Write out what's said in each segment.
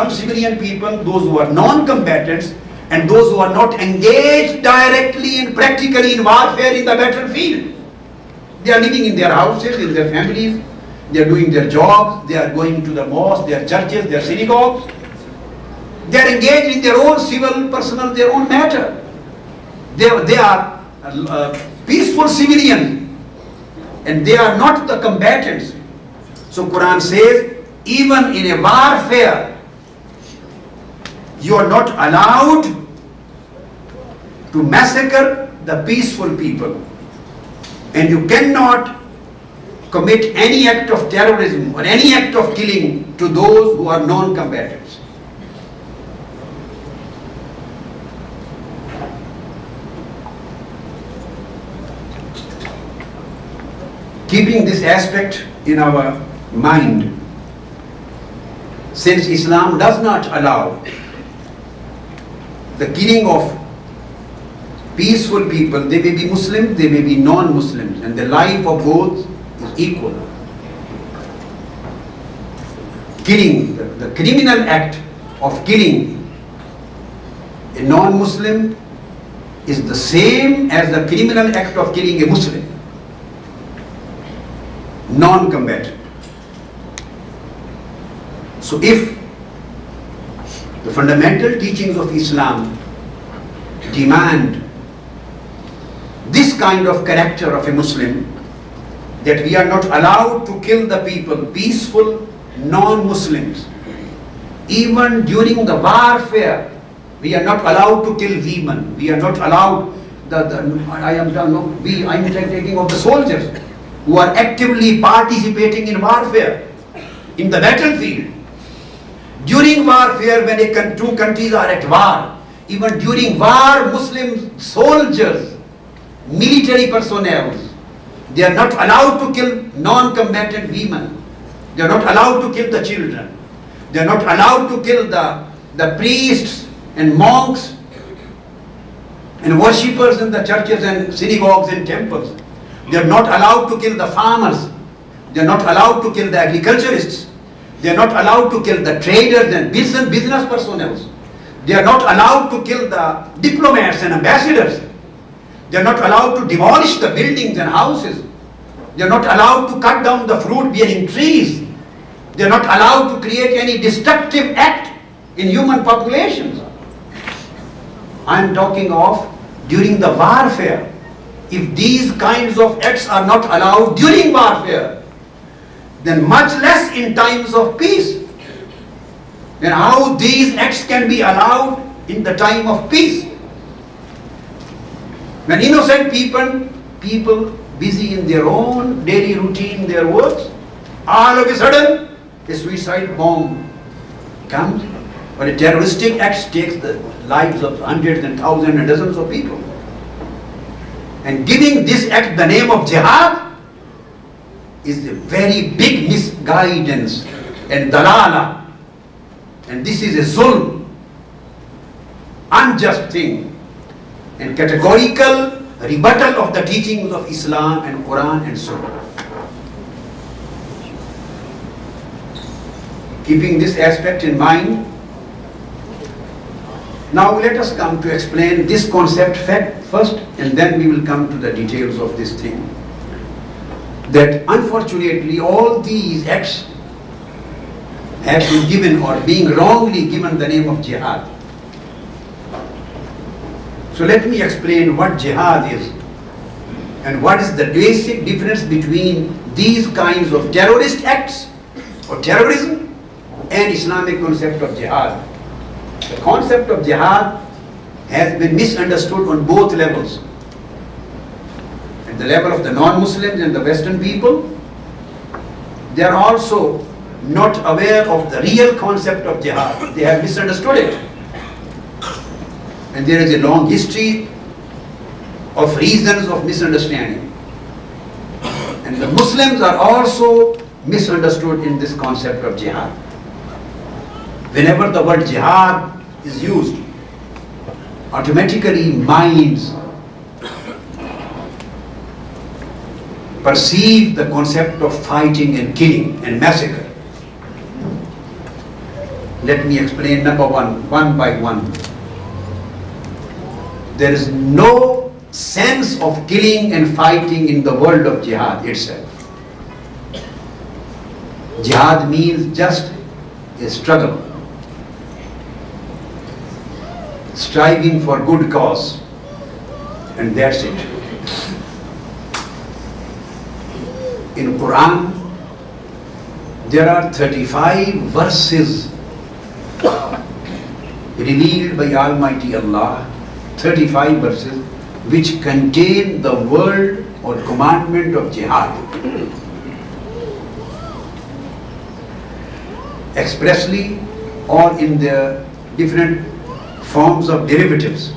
Some civilian people, those who are non-combatants and those who are not engaged directly and practically in warfare in the battlefield. They are living in their houses, in their families, they are doing their jobs, they are going to the mosques, their churches, their synagogues. They are engaged in their own civil, personal, their own matter. They are peaceful civilians and they are not the combatants. So Quran says, even in a warfare, you are not allowed to massacre the peaceful people. And you cannot commit any act of terrorism or any act of killing to those who are non-combatants. Keeping this aspect in our mind, since Islam does not allow the killing of peaceful people, they may be Muslims, they may be non-Muslims, and the life of both is equal. Killing, the criminal act of killing a non-Muslim is the same as the criminal act of killing a Muslim, non-combatant. So if the fundamental teachings of Islam demand this kind of character of a Muslim, that we are not allowed to kill the people, peaceful non-Muslims, even during the warfare, we are not allowed to kill women, we are not allowed, I am taking of the soldiers who are actively participating in warfare, in the battlefield. During warfare, when two countries are at war, even during war, Muslim soldiers, military personnel, they are not allowed to kill non-combatant women. They are not allowed to kill the children. They are not allowed to kill the priests and monks and worshippers in the churches and synagogues and temples. They are not allowed to kill the farmers. They are not allowed to kill the agriculturists. They are not allowed to kill the traders and business personnel. They are not allowed to kill the diplomats and ambassadors. They are not allowed to demolish the buildings and houses. They are not allowed to cut down the fruit-bearing trees. They are not allowed to create any destructive act in human populations. I am talking of during the warfare. If these kinds of acts are not allowed during warfare, then much less in times of peace. Then how these acts can be allowed in the time of peace? When innocent people busy in their own daily routine, their works, all of a sudden a suicide bomb comes or a terroristic act takes the lives of hundreds and thousands and dozens of people. And giving this act the name of jihad is a very big misguidance and dalala. And this is a zulm, unjust thing, and categorical rebuttal of the teachings of Islam and Quran and Sunnah. Keeping this aspect in mind, now let us come to explain this concept first, and then we will come to the details of this thing. That unfortunately all these acts have been given or being wrongly given the name of jihad. So let me explain what jihad is and what is the basic difference between these kinds of terrorist acts or terrorism and Islamic concept of jihad. The concept of jihad has been misunderstood on both levels. At the level of the non-Muslims and the Western people, they are also not aware of the real concept of jihad. They have misunderstood it. And there is a long history of reasons of misunderstanding. And the Muslims are also misunderstood in this concept of jihad. Whenever the word jihad is used, automatically minds perceive the concept of fighting and killing and massacre. Let me explain number one by one. There is no sense of killing and fighting in the world of jihad itself. Jihad means just a struggle, striving for good cause, and that's it. In Quran, there are 35 verses revealed by Almighty Allah, 35 verses which contain the word or commandment of jihad, expressly or in the different forms of derivatives.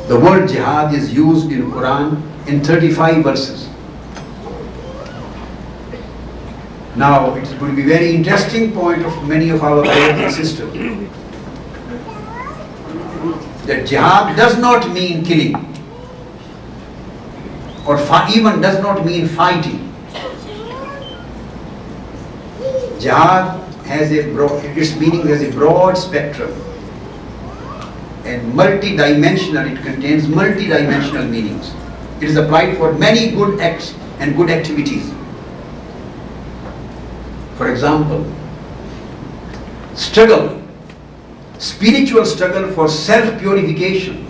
The word jihad is used in Quran in 35 verses. Now, it will be a very interesting point of many of our brothers and sisters that jihad does not mean killing, or even does not mean fighting. Jihad has its meaning has a broad spectrum and multi-dimensional. It contains multi-dimensional meanings. It is applied for many good acts and good activities. For example, struggle, spiritual struggle for self-purification,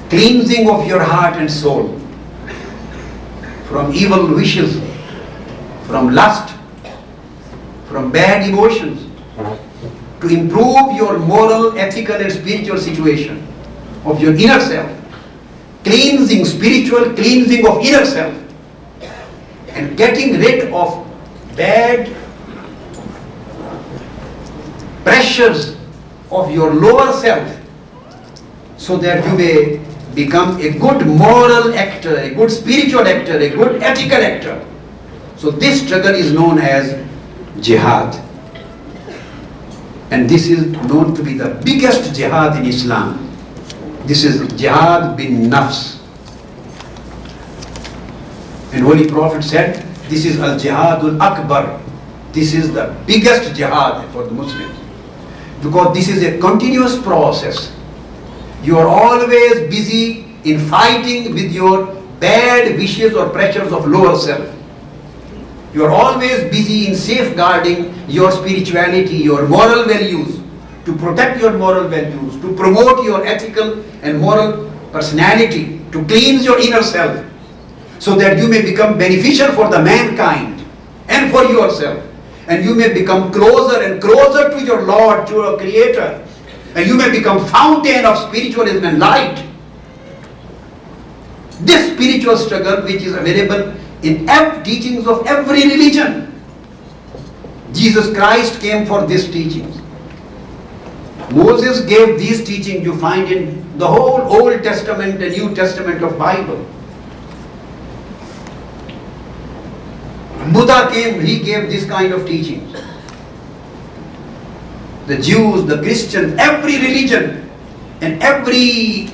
cleansing of your heart and soul from evil wishes, from lust, from bad emotions, to improve your moral, ethical and spiritual situation of your inner self, cleansing, spiritual cleansing of inner self, and getting rid of bad pressures of your lower self, so that you may become a good moral actor, a good spiritual actor, a good ethical actor. So this struggle is known as jihad, and this is known to be the biggest jihad in Islam. This is jihad bin nafs. And Holy Prophet said, this is al-jihadul akbar. This is the biggest jihad for the Muslims, because this is a continuous process. You are always busy in fighting with your bad wishes or pressures of lower self. You are always busy in safeguarding your spirituality, your moral values, to protect your moral values, to promote your ethical and moral personality, to cleanse your inner self, so that you may become beneficial for the mankind and for yourself. And you may become closer and closer to your Lord, to your Creator. And you may become fountain of spiritualism and light. This spiritual struggle, which is available in teachings of every religion. Jesus Christ came for these teachings. Moses gave these teachings you find in the whole Old Testament and New Testament of Bible. Buddha came, he gave this kind of teachings. The Jews, the Christians, every religion and every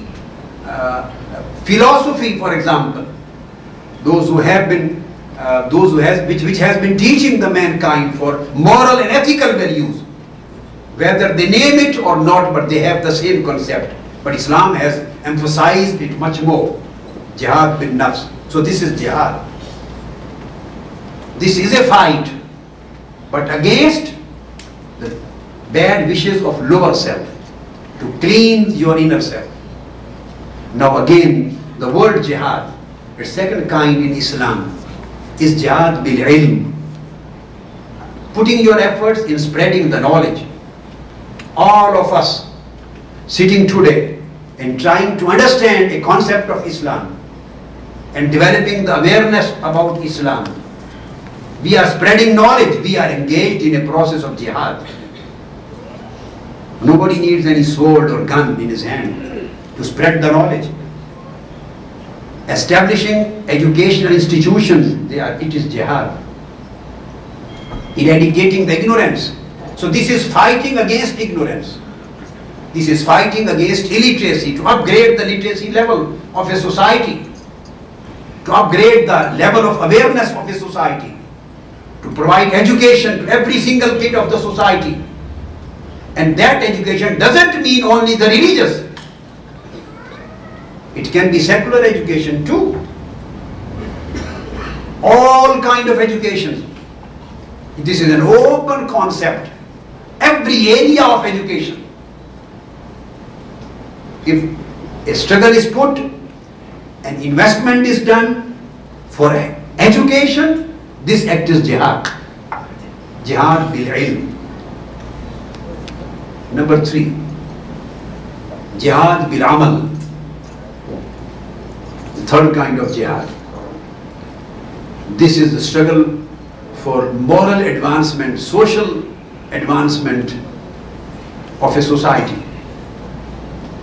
philosophy, for example, those who have been, which has been teaching the mankind for moral and ethical values, whether they name it or not, but they have the same concept. But Islam has emphasized it much more. Jihad bin nafs. So this is jihad. This is a fight, but against the bad wishes of lower self, to cleanse your inner self. Now again, the word jihad, its second kind in Islam, is jihad bil ilm, putting your efforts in spreading the knowledge. All of us sitting today and trying to understand a concept of Islam and developing the awareness about Islam, we are spreading knowledge, we are engaged in a process of jihad. Nobody needs any sword or gun in his hand to spread the knowledge. Establishing educational institutions, it is jihad. Eradicating the ignorance. So this is fighting against ignorance. This is fighting against illiteracy, to upgrade the literacy level of a society, to upgrade the level of awareness of a society. to provide education to every single kid of the society. And that education doesn't mean only the religious. It can be secular education too. All kind of education. This is an open concept. Every area of education. If a struggle is put, an investment is done for education, this act is jihad. Jihad bil ilm. Number 3, jihad bil amal. The third kind of jihad. This is the struggle for moral advancement, social advancement of a society,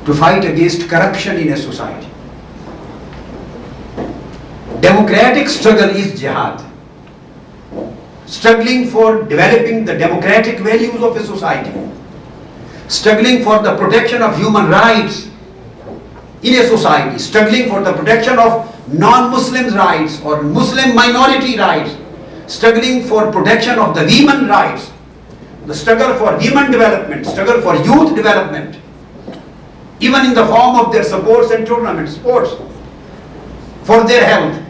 to fight against corruption in a society. Democratic struggle is jihad. Struggling for developing the democratic values of a society. Struggling for the protection of human rights in a society. Struggling for the protection of non-Muslims' rights or Muslim minority rights. Struggling for protection of the women rights. The struggle for women development. Struggle for youth development. Even in the form of their sports and tournaments, sports. For their health.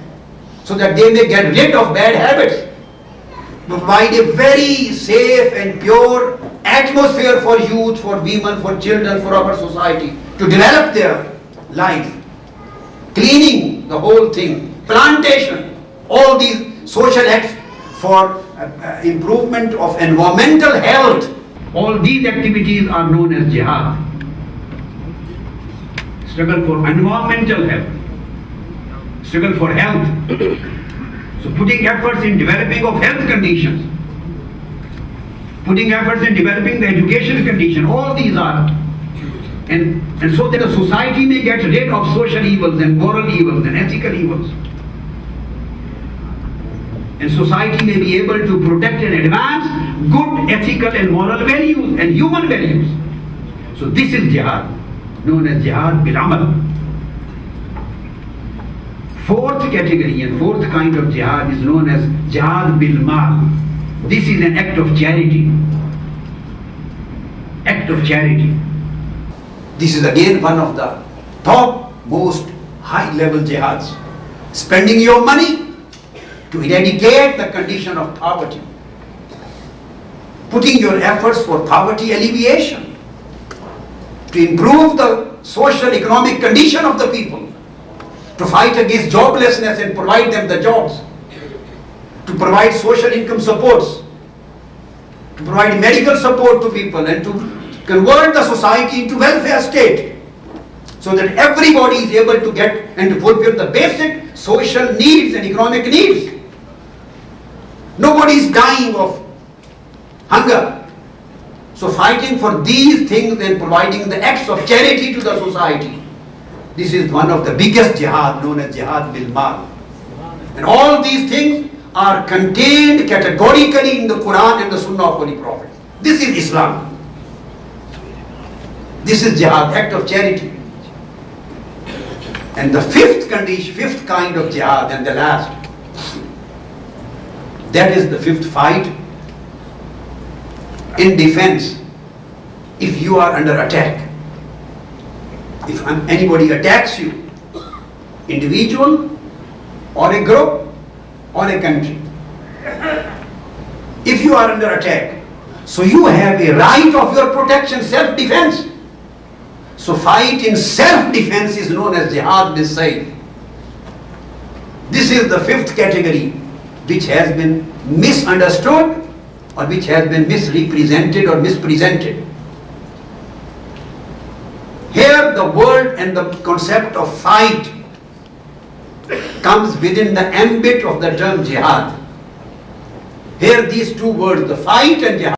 So that they may get rid of bad habits. Provide a very safe and pure atmosphere for youth, for women, for children, for our society to develop their life. Cleaning the whole thing, plantation, all these social acts for improvement of environmental health. All these activities are known as jihad. Struggle for environmental health, struggle for health. So putting efforts in developing of health conditions, putting efforts in developing the education condition, all these are, and so that the society may get rid of social evils and moral evils and ethical evils. And society may be able to protect and advance good ethical and moral values and human values. So this is jihad, known as jihad bil amal. Fourth category and fourth kind of jihad is known as jihad bil mal. This is an act of charity. Act of charity. This is again one of the top most high level jihads. Spending your money to eradicate the condition of poverty. Putting your efforts for poverty alleviation. To improve the social economic condition of the people. To fight against joblessness and provide them the jobs. To provide social income supports. To provide medical support to people and to convert the society into welfare state. So that everybody is able to get and to fulfill the basic social needs and economic needs. Nobody is dying of hunger. So fighting for these things and providing the acts of charity to the society. This is one of the biggest jihad, known as jihad bil mal. And all these things are contained categorically in the Quran and the Sunnah of Holy Prophet. This is Islam. This is jihad, act of charity. And the fifth kind of jihad, and the last, that is the fifth fight in defense. If you are under attack, if anybody attacks you, individual or a group or a country, if you are under attack, so you have a right of your protection, self-defense. So fight in self-defense is known as jihad bil sayf. This is the fifth category which has been misunderstood or which has been misrepresented or mispresented. Here the word and the concept of fight comes within the ambit of the term jihad. Here these two words, the fight and jihad,